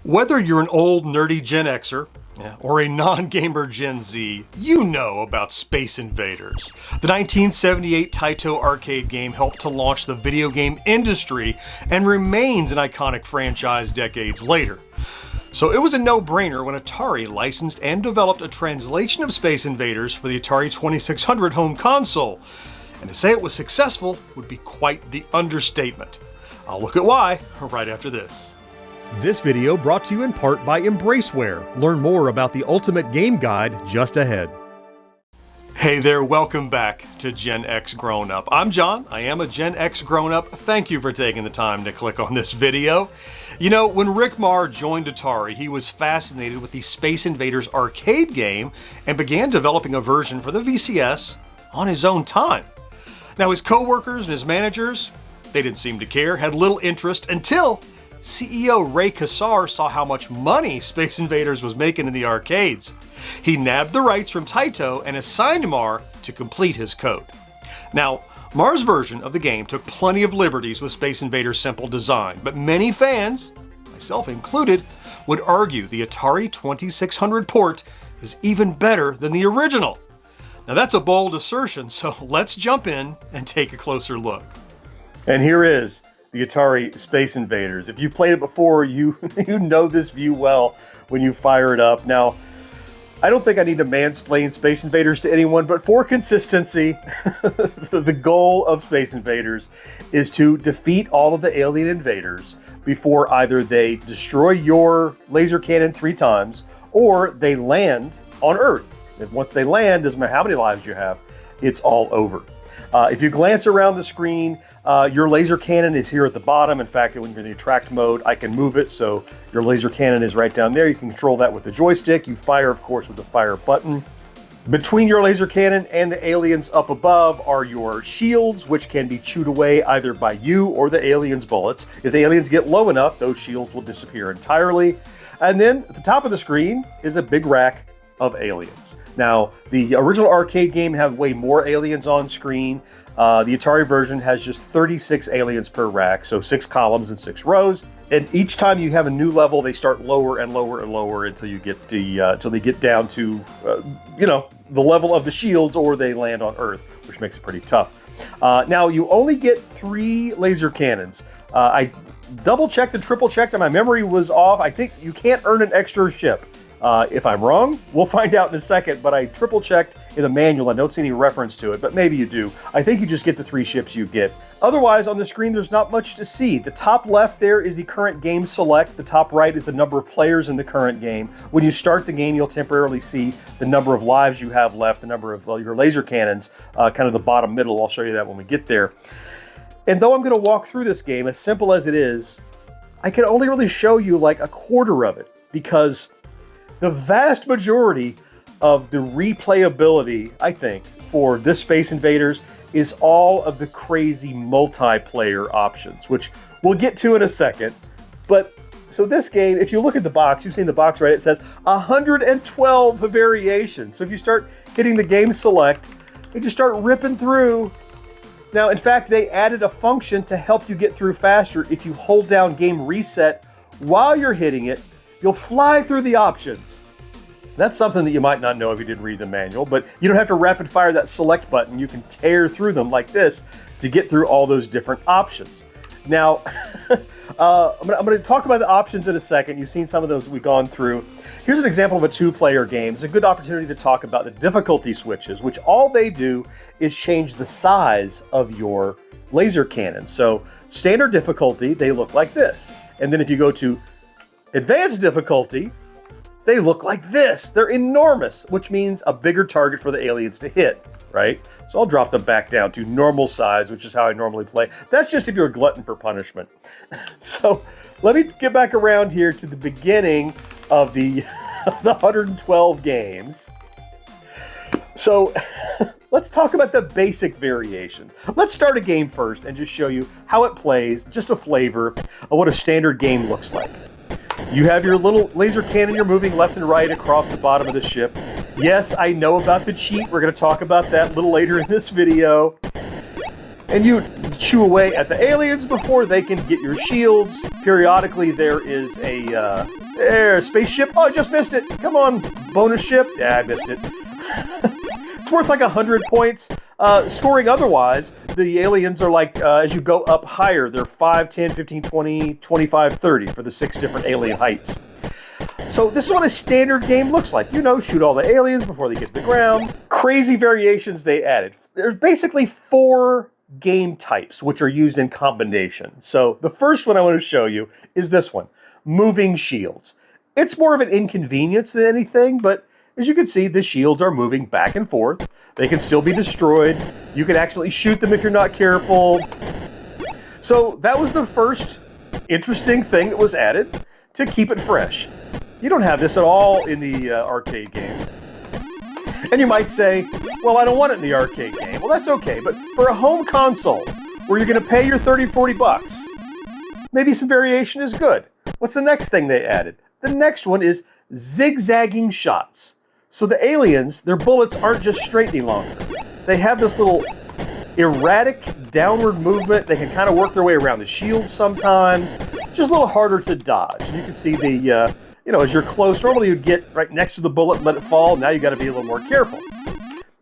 Whether you're an old nerdy Gen Xer or a non-gamer Gen Z, you know about Space Invaders. The 1978 Taito arcade game helped to launch the video game industry and remains an iconic franchise decades later. So it was a no-brainer when Atari licensed and developed a translation of Space Invaders for the Atari 2600 home console. And to say it was successful would be quite the understatement. I'll look at why right after this. This video brought to you in part by Embraceware. Learn more about the ultimate game guide just ahead. Hey there, welcome back to GenXGrownUp. I'm John, I am a GenXGrownUp. Thank you for taking the time to click on this video. You know, when Rick Maurer joined Atari, he was fascinated with the Space Invaders arcade game and began developing a version for the VCS on his own time. Now his co-workers and his managers, they didn't seem to care, had little interest until CEO Ray Kassar saw how much money Space Invaders was making in the arcades. He nabbed the rights from Taito and assigned Maurer to complete his code. Now, Maurer's version of the game took plenty of liberties with Space Invaders' simple design, but many fans, myself included, would argue the Atari 2600 port is even better than the original. Now that's a bold assertion, so let's jump in and take a closer look. And here is the Atari Space Invaders. If you've played it before, you know this view well when you fire it up. Now, I don't think I need to mansplain Space Invaders to anyone, but for consistency, the goal of Space Invaders is to defeat all of the alien invaders before either they destroy your laser cannon 3 times or they land on Earth. And once they land, doesn't matter how many lives you have, it's all over. If you glance around the screen, your laser cannon is here at the bottom. In fact, when you're in the attract mode, I can move it, so your laser cannon is right down there. You can control that with the joystick. You fire, of course, with the fire button. Between your laser cannon and the aliens up above are your shields, which can be chewed away either by you or the aliens' bullets. If the aliens get low enough, those shields will disappear entirely. And then at the top of the screen is a big rack of aliens. Now, the original arcade game had way more aliens on screen. The Atari version has just 36 aliens per rack, so 6 columns and 6 rows. And each time you have a new level, they start lower and lower and lower until you get until they get down to, the level of the shields, or they land on Earth, which makes it pretty tough. Now, you only get 3 laser cannons. I double-checked and triple-checked, and my memory was off. I think you can't earn an extra ship. If I'm wrong, we'll find out in a second, but I triple-checked in the manual. I don't see any reference to it, but maybe you do. I think you just get the 3 ships you get. Otherwise, on the screen, there's not much to see. The top left there is the current game select. The top right is the number of players in the current game. When you start the game, you'll temporarily see the number of lives you have left, the number of your laser cannons, kind of the bottom middle. I'll show you that when we get there. And though I'm going to walk through this game, as simple as it is, I can only really show you like a quarter of it, because the vast majority of the replayability, I think, for this Space Invaders is all of the crazy multiplayer options, which we'll get to in a second. But so this game, if you look at the box, you've seen the box, right? It says 112 variations. So if you start getting the game select, you just start ripping through. Now, in fact, they added a function to help you get through faster. If you hold down game reset while you're hitting it, you'll fly through the options. That's something that you might not know if you didn't read the manual, but you don't have to rapid fire that select button. You can tear through them like this to get through all those different options. Now, I'm going to talk about the options in a second. You've seen some of those we've gone through. Here's an example of a 2-player game. It's a good opportunity to talk about the difficulty switches, which all they do is change the size of your laser cannon. So standard difficulty, they look like this. And then if you go to advanced difficulty, they look like this. They're enormous, which means a bigger target for the aliens to hit, right? So I'll drop them back down to normal size, which is how I normally play. That's just if you're a glutton for punishment. So let me get back around here to the beginning of the 112 games. So let's talk about the basic variations. Let's start a game first and just show you how it plays, just a flavor of what a standard game looks like. You have your little laser cannon, you're moving left and right across the bottom of the ship. Yes, I know about the cheat. We're going to talk about that a little later in this video. and you chew away at the aliens before they can get your shields. Periodically, there is a spaceship. Oh, I just missed it. Come on, bonus ship. Yeah, I missed it. It's worth like 100 points. Scoring otherwise, the aliens are like, as you go up higher, they're 5, 10, 15, 20, 25, 30 for the 6 different alien heights. So this is what a standard game looks like. You know, shoot all the aliens before they get to the ground. Crazy variations they added. There's basically 4 game types which are used in combination. So the first one I want to show you is this one, moving shields. It's more of an inconvenience than anything, but as you can see, the shields are moving back and forth. They can still be destroyed. You can accidentally shoot them if you're not careful. So that was the first interesting thing that was added to keep it fresh. You don't have this at all in the arcade game. And you might say, well, I don't want it in the arcade game. Well, that's okay, but for a home console where you're going to pay your 30, 40 bucks, maybe some variation is good. What's the next thing they added? The next one is zigzagging shots. So the aliens, their bullets aren't just straight any longer. They have this little erratic downward movement. They can kind of work their way around the shield sometimes. Just a little harder to dodge. And you can see the, as you're close, normally you'd get right next to the bullet and let it fall. Now you got to be a little more careful.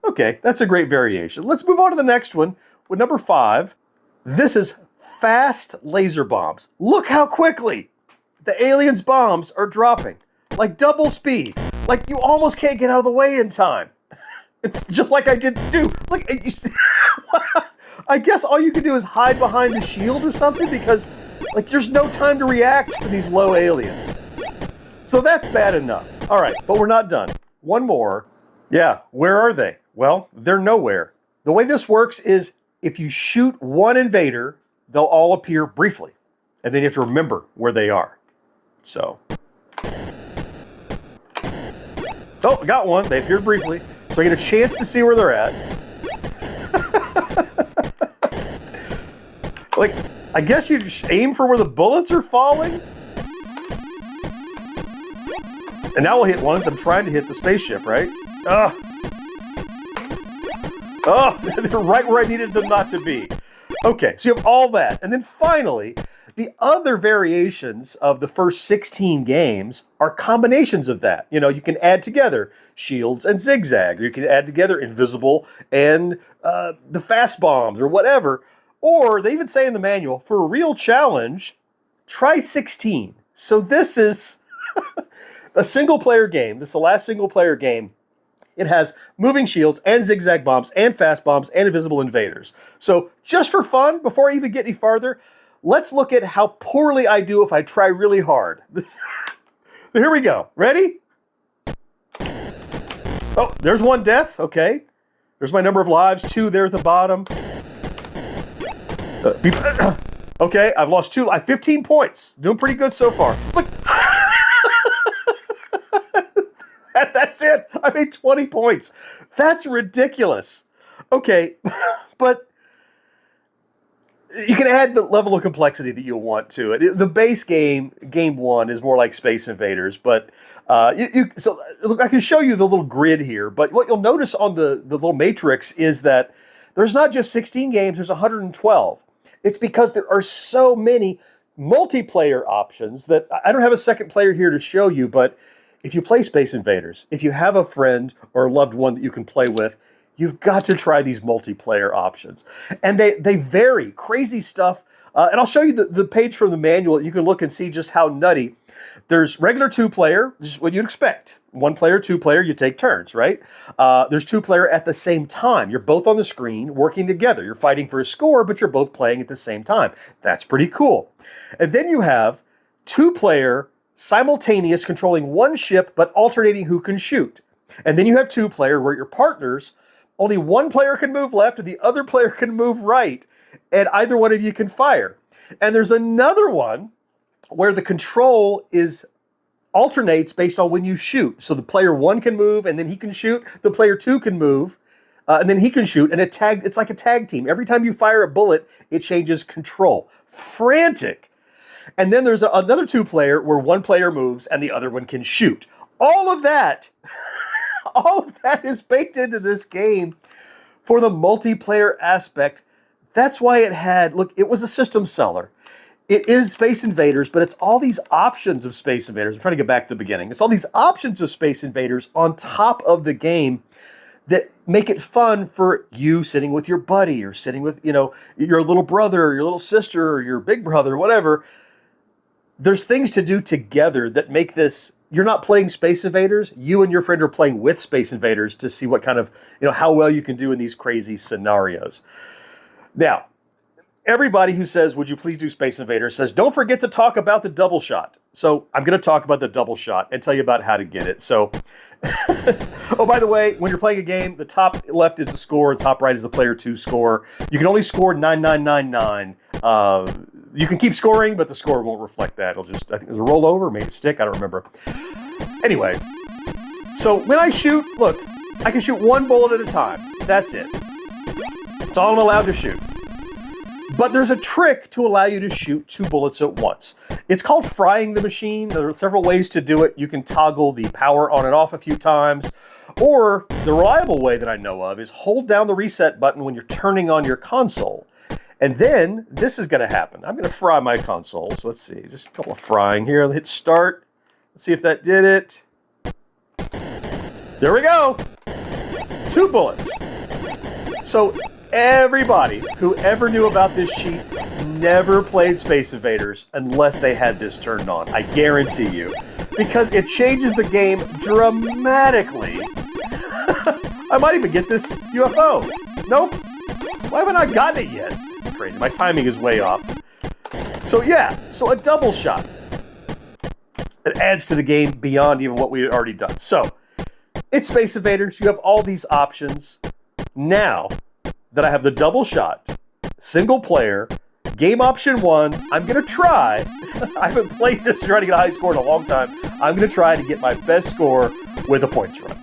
Okay, that's a great variation. Let's move on to the next one with number 5. This is fast laser bombs. Look how quickly the aliens' bombs are dropping. Like double speed. Like you almost can't get out of the way in time. It's just like I did do. Look, you see, I guess all you can do is hide behind the shield or something because like there's no time to react for these low aliens. So that's bad enough. All right, but we're not done. One more. Yeah, where are they? Well, they're nowhere. The way this works is if you shoot one invader, they'll all appear briefly. And then you have to remember where they are. So. Oh, I got one. They appeared briefly. So I get a chance to see where they're at. Like, I guess you just aim for where the bullets are falling. And now we'll hit one. I'm trying to hit the spaceship, right? Oh, they're right where I needed them not to be. Okay, so you have all that. And then finally, the other variations of the first 16 games are combinations of that. You know, you can add together shields and zigzag, or you can add together invisible and the fast bombs or whatever. Or they even say in the manual, for a real challenge, try 16. So this is a single-player game. This is the last single-player game. It has moving shields and zigzag bombs and fast bombs and invisible invaders. So just for fun, before I even get any farther, let's look at how poorly I do if I try really hard. Here we go. Ready? Oh, there's one death. Okay. There's my number of lives. 2 there at the bottom. Okay, I've lost 2. I have 15 points. Doing pretty good so far. Look. That's it. I made 20 points. That's ridiculous. Okay, but you can add the level of complexity that you'll want to it. The base game 1, is more like Space Invaders, but so look, I can show you the little grid here, but what you'll notice on the little matrix is that there's not just 16 games, there's 112. It's because there are so many multiplayer options that I don't have a second player here to show you, but if you play Space Invaders, if you have a friend or a loved one that you can play with, you've got to try these multiplayer options. And they vary, crazy stuff. And I'll show you the page from the manual. You can look and see just how nutty. There's regular 2-player, just what you'd expect. 1-player, 2-player, you take turns, right? There's 2-player at the same time. You're both on the screen working together. You're fighting for a score, but you're both playing at the same time. That's pretty cool. And then you have 2-player, simultaneous, controlling one ship, but alternating who can shoot. And then you have 2-player where your partners, only one player can move left and the other player can move right, and either one of you can fire. And there's another one where the control alternates based on when you shoot. So the player 1 can move and then he can shoot. The player 2 can move and then he can shoot. And it's like a tag team. Every time you fire a bullet, it changes control. Frantic. And then there's another 2-player where one player moves and the other one can shoot. All of that is baked into this game for the multiplayer aspect That's why it had, look, it was a system seller. It is Space Invaders, but it's all these options of Space Invaders. I'm trying to get back to the beginning. It's all these options of Space Invaders on top of the game that make it fun for you sitting with your buddy or sitting with, you know, your little brother or your little sister or your big brother, whatever. There's things to do together that make this, you're not playing Space Invaders, you and your friend are playing with Space Invaders to see what kind of, you know, how well you can do in these crazy scenarios. Now, everybody who says, would you please do Space Invaders, says, don't forget to talk about the double shot. So I'm going to talk about the double shot and tell you about how to get it. So, oh, by the way, when you're playing a game, the top left is the score, the top right is the player 2 score. You can only score 9999. You can keep scoring, but the score won't reflect that. It'll just, I think there's a rollover, maybe a stick, I don't remember. Anyway, so when I shoot, look, I can shoot one bullet at a time. That's it. That's all I'm allowed to shoot. But there's a trick to allow you to shoot 2 bullets at once. It's called frying the machine. There are several ways to do it. You can toggle the power on and off a few times. Or the reliable way that I know of is hold down the reset button when you're turning on your console. And then this is going to happen. I'm going to fry my console. So let's see, just a couple of frying here. I'll hit start. Let's see if that did it. There we go. 2 bullets. So everybody who ever knew about this cheat never played Space Invaders unless they had this turned on. I guarantee you. Because it changes the game dramatically. I might even get this UFO. Nope. Why haven't I gotten it yet? Crazy. My timing is way off. So yeah, so a double shot. It adds to the game beyond even what we had already done. So, it's Space Invaders. You have all these options. Now that I have the double shot, single player, game option 1, I'm going to try. I haven't played this to try to get a high score in a long time. I'm going to try to get my best score with a points run.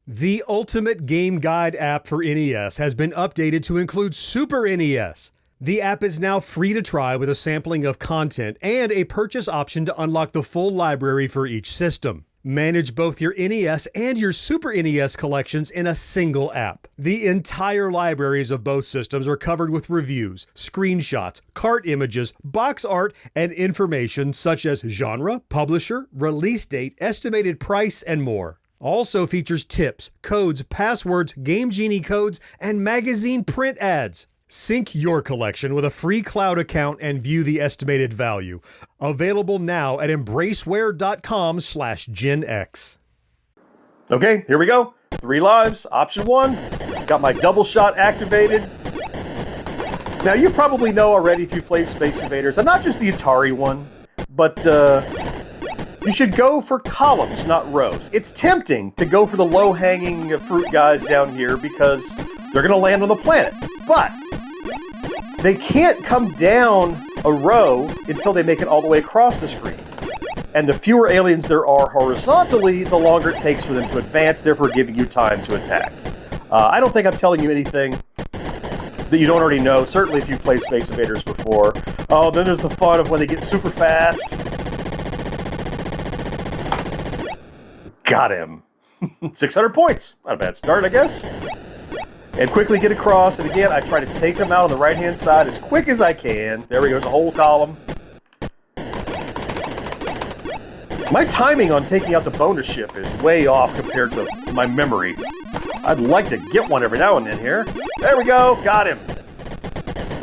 The Ultimate Game Guide app for NES has been updated to include Super NES. The app is now free to try with a sampling of content and a purchase option to unlock the full library for each system. Manage both your NES and your Super NES collections in a single app. The entire libraries of both systems are covered with reviews, screenshots, cart images, box art, and information such as genre, publisher, release date, estimated price, and more. Also features tips, codes, passwords, Game Genie codes, and magazine print ads. Sync your collection with a free cloud account and view the estimated value. Available now at embraceware.com/GenX. Okay, here we go. 3 lives, option 1. Got my double shot activated. Now you probably know already if you played Space Invaders, and not just the Atari one, but you should go for columns, not rows. It's tempting to go for the low-hanging fruit guys down here because they're going to land on the planet. But they can't come down a row until they make it all the way across the screen. And the fewer aliens there are horizontally, the longer it takes for them to advance, therefore giving you time to attack. I don't think I'm telling you anything that you don't already know, certainly if you've played Space Invaders before. Oh, then there's the fun of when they get super fast. Got him. 600 points. Not a bad start, I guess. And quickly get across, and again, I try to take them out on the right-hand side as quick as I can. There we go, there's a whole column. My timing on taking out the bonus ship is way off compared to my memory. I'd like to get one every now and then here. There we go, got him.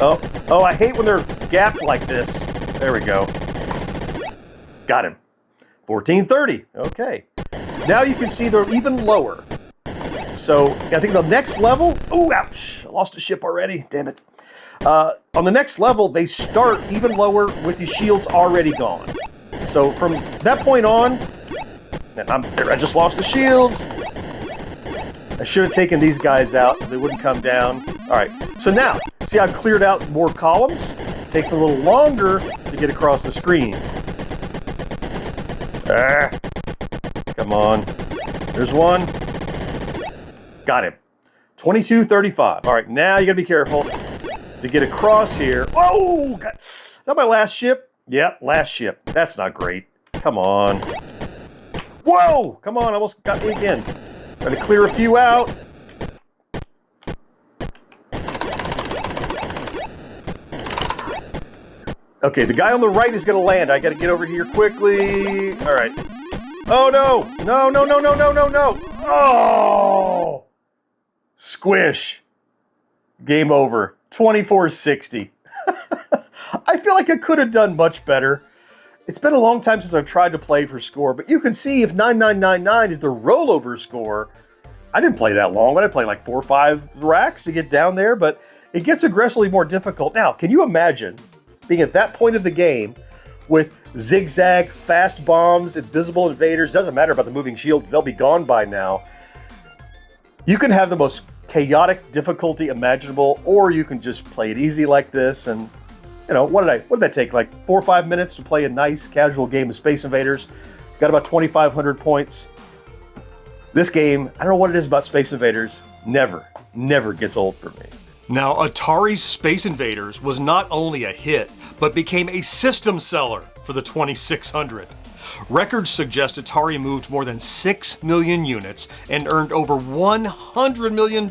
Oh, I hate when they're gapped like this. There we go. Got him. 1430, okay. Now you can see they're even lower. So, I think the next level, oh, ouch, I lost a ship already, damn it. On the next level, they start even lower with the shields already gone. So, from that point on, and I just lost the shields. I should have taken these guys out, they wouldn't come down. All right, so now, see I've cleared out more columns? It takes a little longer to get across the screen. Come on, there's one. Got him. 2235. All right, now you gotta be careful to get across here. Whoa! God. Is that my last ship? Yep, last ship. That's not great. Come on. Whoa! Come on, almost got me again. Gotta clear a few out. Okay, the guy on the right is going to land. I got to get over here quickly. All right. Oh, no. No, no, no, no, no, no, no. Oh! Squish. Game over. 24-60. I feel like I could have done much better. It's been a long time since I've tried to play for score, but you can see if 9999 is the rollover score, I didn't play that long. I didn't play like 4 or 5 racks to get down there, but it gets aggressively more difficult. Now, can you imagine being at that point of the game with zigzag, fast bombs, invisible invaders? Doesn't matter about the moving shields. They'll be gone by now. You can have the most chaotic difficulty imaginable, or you can just play it easy like this. And, you know, what did that take? Like 4 or 5 minutes to play a nice casual game of Space Invaders. Got about 2,500 points. This game, I don't know what it is about Space Invaders, never gets old for me. Now, Atari's Space Invaders was not only a hit, but became a system seller for the 2600. Records suggest Atari moved more than 6 million units and earned over $100 million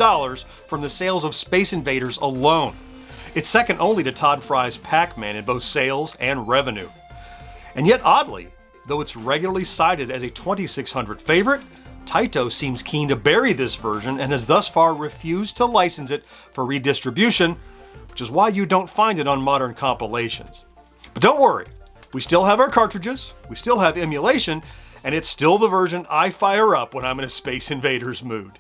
from the sales of Space Invaders alone. It's second only to Todd Fry's Pac-Man in both sales and revenue. And yet, oddly, though it's regularly cited as a 2600 favorite, Taito seems keen to bury this version and has thus far refused to license it for redistribution, which is why you don't find it on modern compilations. But don't worry, we still have our cartridges, we still have emulation, and it's still the version I fire up when I'm in a Space Invaders mood.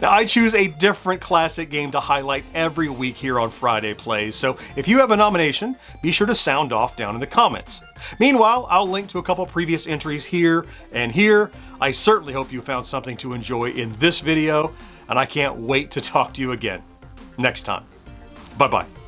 Now, I choose a different classic game to highlight every week here on Friday Plays, so if you have a nomination, be sure to sound off down in the comments. Meanwhile, I'll link to a couple previous entries here and here. I certainly hope you found something to enjoy in this video, and I can't wait to talk to you again next time. Bye-bye.